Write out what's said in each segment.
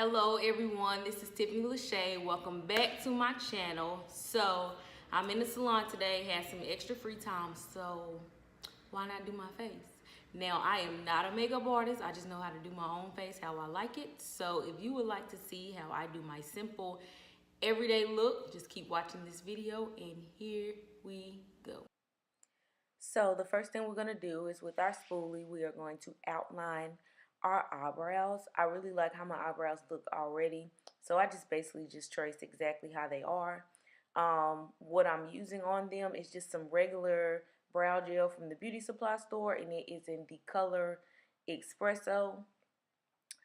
Hello everyone, this is Tiffany LaSha. Welcome back to my channel. So I'm in the salon today, had some extra free time, so why not do my face? Now I am not a makeup artist, I just know how to do my own face how I like it. So if you would like to see how I do my simple everyday look, just keep watching this video and here we go. So the first thing we're going to do is with our spoolie, we are going to outline our eyebrows. I really like how my eyebrows look already. So I just basically just traced exactly how they are. What I'm using on them is just some regular brow gel from the beauty supply store, and it is in the color Expresso.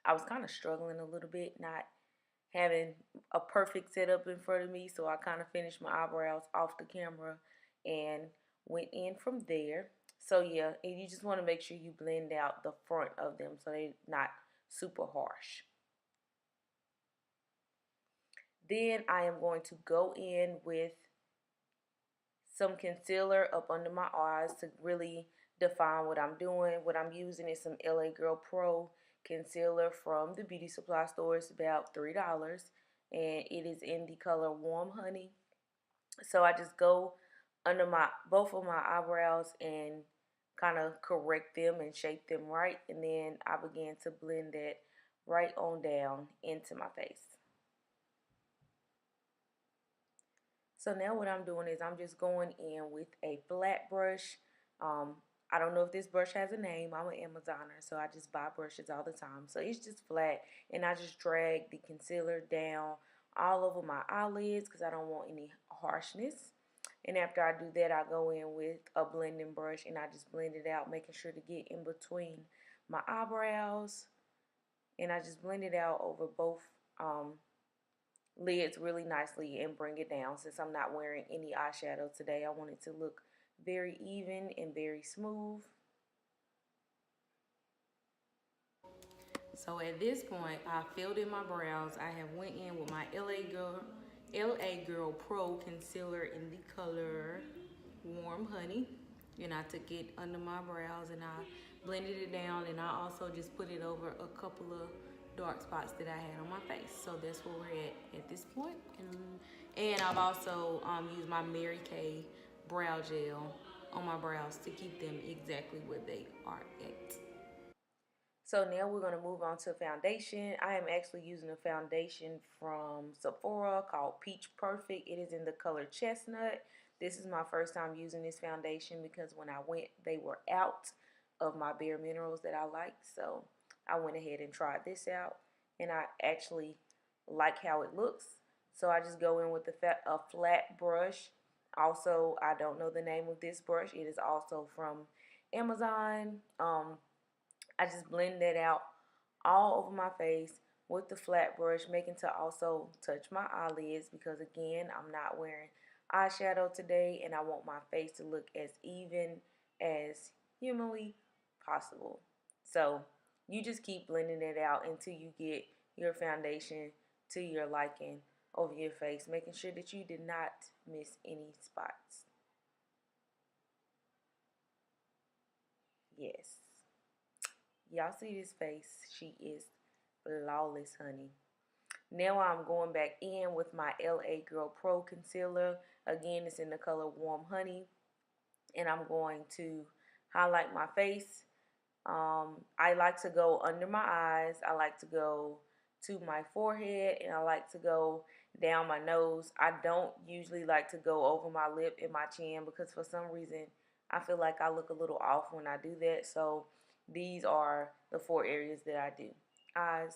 I was kind of struggling a little bit, not having a perfect setup in front of me, so I kind of finished my eyebrows off the camera and went in from there. So yeah, and you just want to make sure you blend out the front of them so they're not super harsh. Then I am going to go in with some concealer up under my eyes to really define what I'm doing. What I'm using is some LA Girl Pro concealer from the beauty supply store. It's about $3 and it is in the color Warm Honey. So I just go under both of my eyebrows and kind of correct them and shape them right, and then I begin to blend that right on down into my face. So now what I'm doing is I'm just going in with a flat brush. I don't know if this brush has a name. I'm an Amazoner, so I just buy brushes all the time. So it's just flat, and I just drag the concealer down all over my eyelids because I don't want any harshness. And after I do that, I go in with a blending brush and I just blend it out, making sure to get in between my eyebrows. And I just blend it out over both lids really nicely and bring it down. Since I'm not wearing any eyeshadow today, I want it to look very even and very smooth. So at this point, I filled in my brows. I have went in with my LA Girl Pro concealer in the color Warm Honey. And I took it under my brows and I blended it down, and I also just put it over a couple of dark spots that I had on my face. So that's where we're at this point. And I've also used my Mary Kay brow gel on my brows to keep them exactly where they are at. So now we're going to move on to foundation. I am actually using a foundation from Sephora called Peach Perfect. It is in the color Chestnut. This is my first time using this foundation because when I went, they were out of my Bare Minerals that I like. So I went ahead and tried this out, and I actually like how it looks. So I just go in with a flat brush. Also, I don't know the name of this brush. It is also from Amazon. I just blend that out all over my face with the flat brush, making to also touch my eyelids because again, I'm not wearing eyeshadow today and I want my face to look as even as humanly possible. So you just keep blending it out until you get your foundation to your liking over your face, making sure that you did not miss any spots. Yes. Y'all see this face? She is flawless, honey. Now I'm going back in with my LA Girl Pro Concealer. Again, it's in the color Warm Honey. And I'm going to highlight my face. I like to go under my eyes. I like to go to my forehead. And I like to go down my nose. I don't usually like to go over my lip and my chin because for some reason I feel like I look a little off when I do that. So these are the 4 areas that I do: eyes,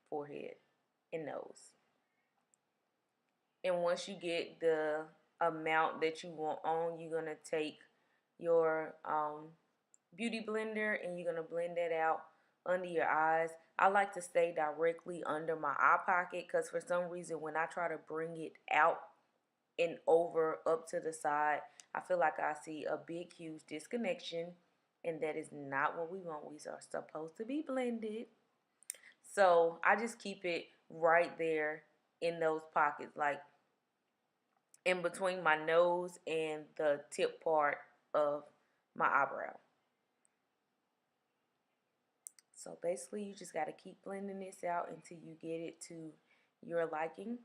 forehead, and nose. And once you get the amount that you want on, you're going to take your beauty blender and you're going to blend that out under your eyes. I like to stay directly under my eye pocket because for some reason when I try to bring it out and over up to the side, I feel like I see a big huge disconnection, and that is not what we want. We are supposed to be blended. So I just keep it right there in those pockets, like in between my nose and the tip part of my eyebrow. So basically you just got to keep blending this out until you get it to your liking.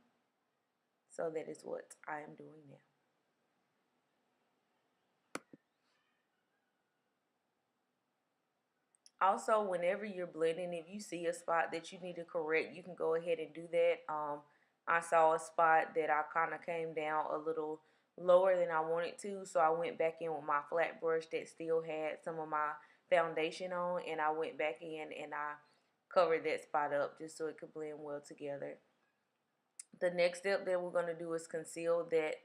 So that is what I am doing now. Also, whenever you're blending, if you see a spot that you need to correct, you can go ahead and do that. I saw a spot that I kind of came down a little lower than I wanted to, so I went back in with my flat brush that still had some of my foundation on, and I went back in and I covered that spot up just so it could blend well together. The next step that we're going to do is conceal that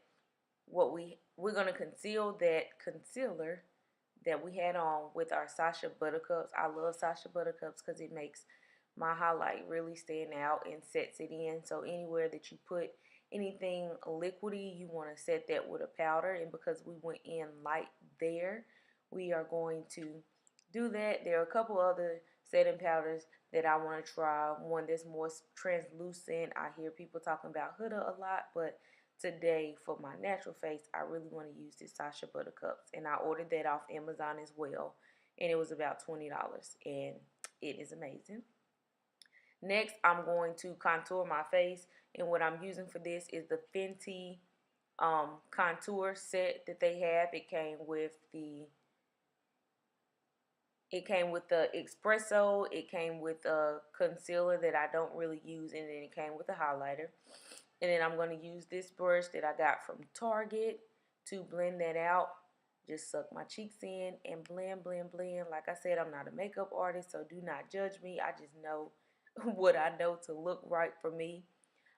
we're going to conceal that concealer that we had on with our Sasha Buttercups. I love Sasha Buttercups because it makes my highlight really stand out and sets it in. So anywhere that you put anything liquidy, you want to set that with a powder. And because we went in light there, we are going to do that. There are a couple other setting powders that I want to try. One that's more translucent. I hear people talking about Huda a lot, but today for my natural face, I really want to use this Sasha Buttercups, and I ordered that off Amazon as well, and it was about $20, and it is amazing. Next, I'm going to contour my face, and what I'm using for this is the Fenty contour set that they have. It came with the expresso, it came with a concealer that I don't really use, and then it came with a highlighter. And then I'm going to use this brush that I got from Target to blend that out. Just suck my cheeks in and blend, blend, blend. Like I said, I'm not a makeup artist, so do not judge me. I just know what I know to look right for me.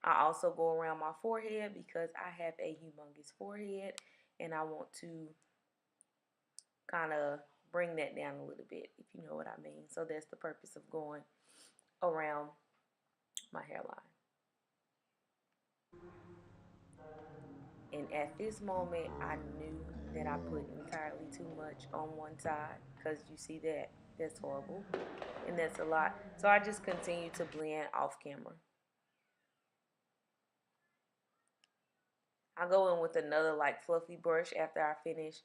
I also go around my forehead because I have a humongous forehead, and I want to kind of bring that down a little bit, if you know what I mean. So that's the purpose of going around my hairline. And at this moment, I knew that I put entirely too much on one side, because you see that, that's horrible, and that's a lot. So I just continue to blend off camera. I go in with another like fluffy brush after I finish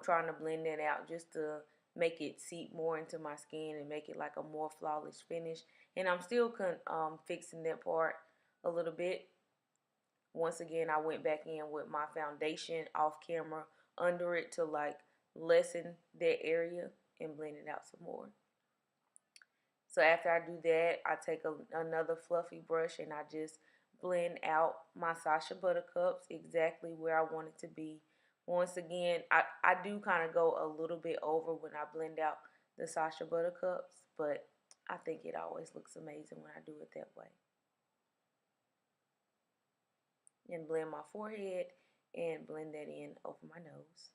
trying to blend it out, just to make it seep more into my skin and make it like a more flawless finish. And I'm still fixing that part a little bit. Once again, I went back in with my foundation off camera under it to like lessen that area and blend it out some more. So after I do that, I take another fluffy brush and I just blend out my Sasha Buttercups exactly where I want it to be. Once again, I do kind of go a little bit over when I blend out the Sasha Buttercups, but I think it always looks amazing when I do it that way. And blend my forehead and blend that in over my nose.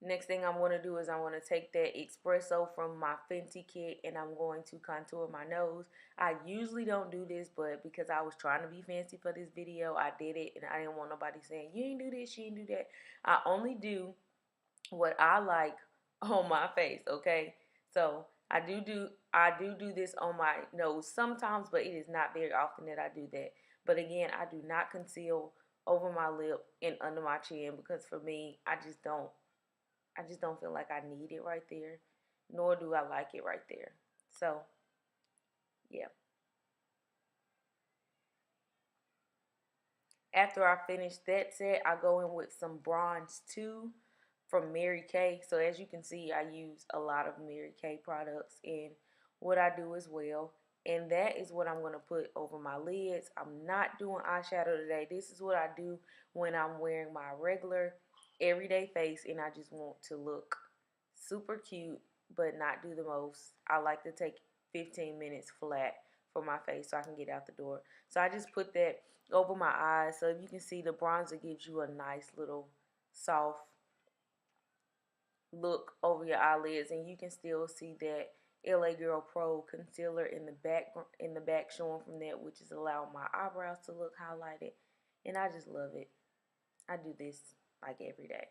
Next thing I'm going to do is I'm going to take that expresso from my Fenty kit and I'm going to contour my nose. I usually don't do this, but because I was trying to be fancy for this video, I did it, and I didn't want nobody saying, you ain't do this, you ain't do that. I only do what I like on my face, okay? So I do this on my nose sometimes, but it is not very often that I do that. But again, I do not conceal over my lip and under my chin, because for me, I just don't feel like I need it right there, nor do I like it right there. So, yeah. After I finish that set, I go in with some Bronze 2 from Mary Kay. So as you can see, I use a lot of Mary Kay products in what I do as well. And that is what I'm going to put over my lids. I'm not doing eyeshadow today. This is what I do when I'm wearing my regular everyday face and I just want to look super cute but not do the most. I like to take 15 minutes flat for my face so I can get out the door. So I just put that over my eyes. So if you can see, the bronzer gives you a nice little soft look over your eyelids, and you can still see that LA Girl Pro concealer in the back showing from that, which is allowing my eyebrows to look highlighted, and I just love it. I do this like every day.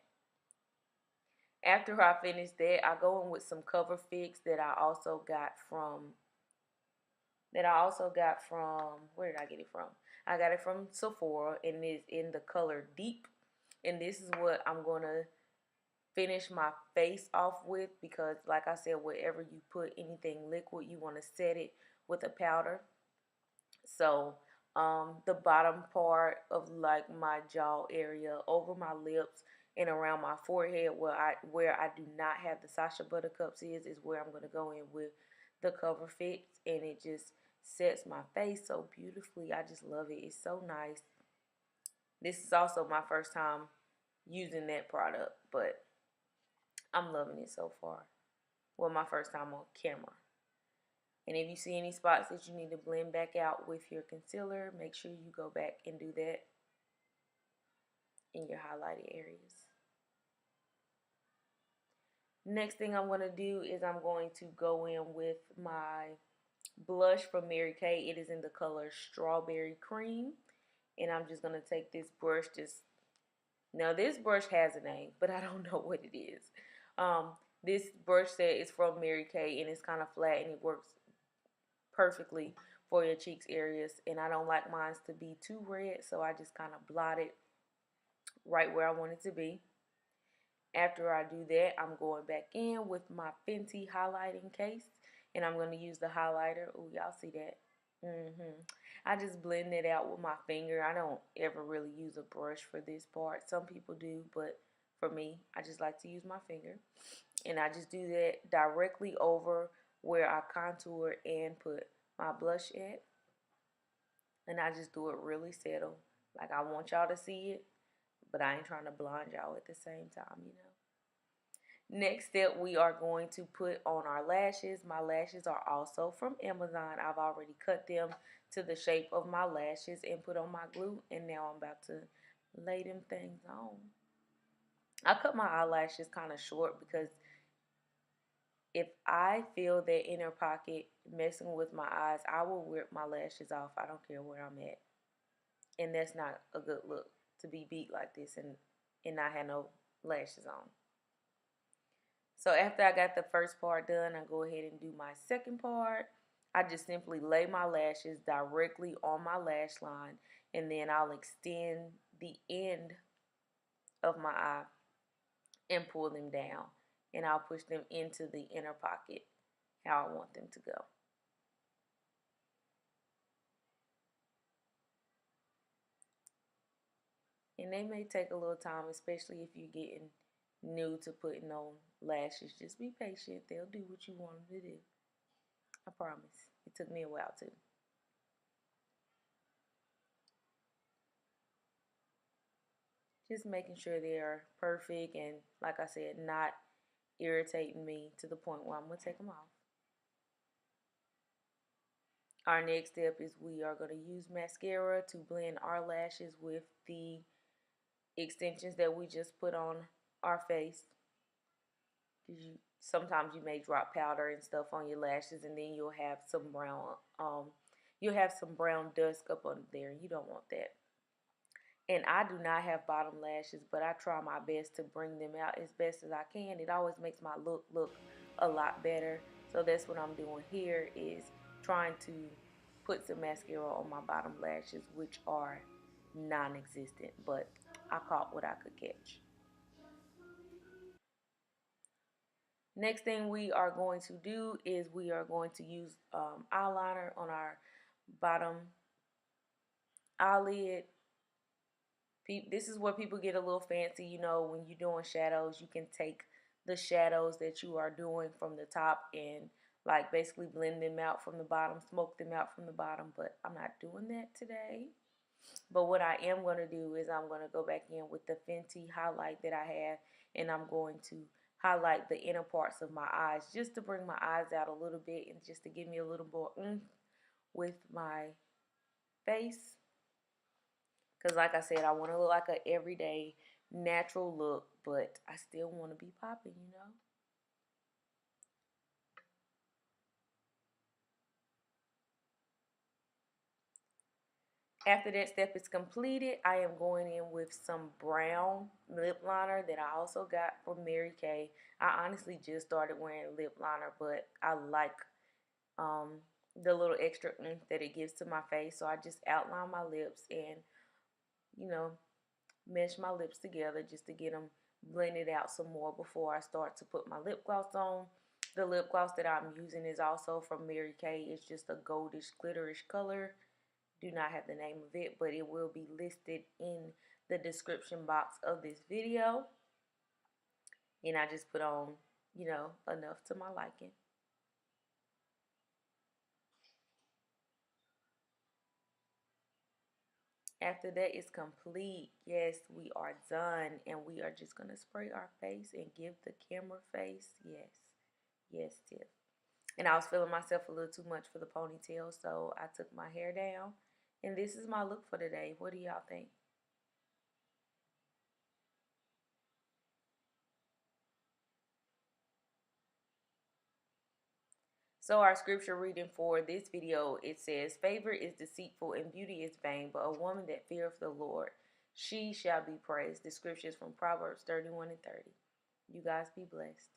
After I finish that, I go in with some Cover Fix that I also got from where did I get it from? I got it from Sephora, and it's in the color Deep. And this is what I'm going to finish my face off with, because like I said, wherever you put anything liquid, you want to set it with a powder. So the bottom part of like my jaw area, over my lips, and around my forehead, where I do not have the Sasha Buttercups is where I'm going to go in with the Cover Fix, and it just sets my face so beautifully. I just love it. It's so nice. This is also my first time using that product, but I'm loving it so far. Well, my first time on camera. And if you see any spots that you need to blend back out with your concealer, make sure you go back and do that in your highlighted areas. Next thing I'm going to do is I'm going to go in with my blush from Mary Kay. It is in the color Strawberry Cream. And I'm just going to take this brush. Now this brush has a name, but I don't know what it is. This brush set is from Mary Kay, and it's kind of flat, and it works perfectly for your cheeks areas. And I don't like mine to be too red, so I just kind of blot it right where I want it to be. After I do that, I'm going back in with my Fenty highlighting case, and I'm going to use the highlighter. Oh, y'all see that? I just blend it out with my finger. I don't ever really use a brush for this part. Some people do, but for me, I just like to use my finger. And I just do that directly over where I contour and put my blush at. And I just do it really subtle. Like, I want y'all to see it, but I ain't trying to blind y'all at the same time, you know. Next step, we are going to put on our lashes. My lashes are also from Amazon. I've already cut them to the shape of my lashes and put on my glue. And now I'm about to lay them things on. I cut my eyelashes kind of short because if I feel that inner pocket messing with my eyes, I will rip my lashes off. I don't care where I'm at. And that's not a good look, to be beat like this and not have no lashes on. So after I got the first part done, I go ahead and do my second part. I just simply lay my lashes directly on my lash line, and then I'll extend the end of my eye and pull them down. And I'll push them into the inner pocket how I want them to go. And they may take a little time, especially if you're getting new to putting on lashes. Just be patient. They'll do what you want them to do. I promise. It took me a while too. Just making sure they are perfect and, like I said, not irritating me to the point where I'm going to take them off. Our next step is we are going to use mascara to blend our lashes with the extensions that we just put on our face. Sometimes you may drop powder and stuff on your lashes, and then you'll have some brown dust up under there, and you don't want that. And I do not have bottom lashes, but I try my best to bring them out as best as I can. It always makes my look a lot better. So that's what I'm doing here, is trying to put some mascara on my bottom lashes, which are non-existent, but I caught what I could catch. Next thing we are going to do is we are going to use eyeliner on our bottom eyelid. This is where people get a little fancy, you know, when you're doing shadows. You can take the shadows that you are doing from the top and like basically blend them out from the bottom, smoke them out from the bottom, but I'm not doing that today. But what I am going to do is I'm going to go back in with the Fenty highlight that I have, and I'm going to highlight the inner parts of my eyes just to bring my eyes out a little bit and just to give me a little more oomph with my face. Because like I said, I want to look like an everyday natural look, but I still want to be popping, you know. After that step is completed, I am going in with some brown lip liner that I also got from Mary Kay. I honestly just started wearing lip liner, but I like the little extra oomph that it gives to my face. So I just outline my lips and, you know, mesh my lips together just to get them blended out some more before I start to put my lip gloss on. The lip gloss that I'm using is also from Mary Kay. It's just a goldish, glitterish color. Do not have the name of it, but it will be listed in the description box of this video. And I just put on, you know, enough to my liking. After that is complete, yes, we are done. And we are just going to spray our face and give the camera face. Yes. Yes, Tiff. And I was feeling myself a little too much for the ponytail, so I took my hair down. And this is my look for today. What do y'all think? So our scripture reading for this video, it says, "Favor is deceitful and beauty is vain, but a woman that feareth the Lord, she shall be praised." The scripture is from Proverbs 31 and 30. You guys be blessed.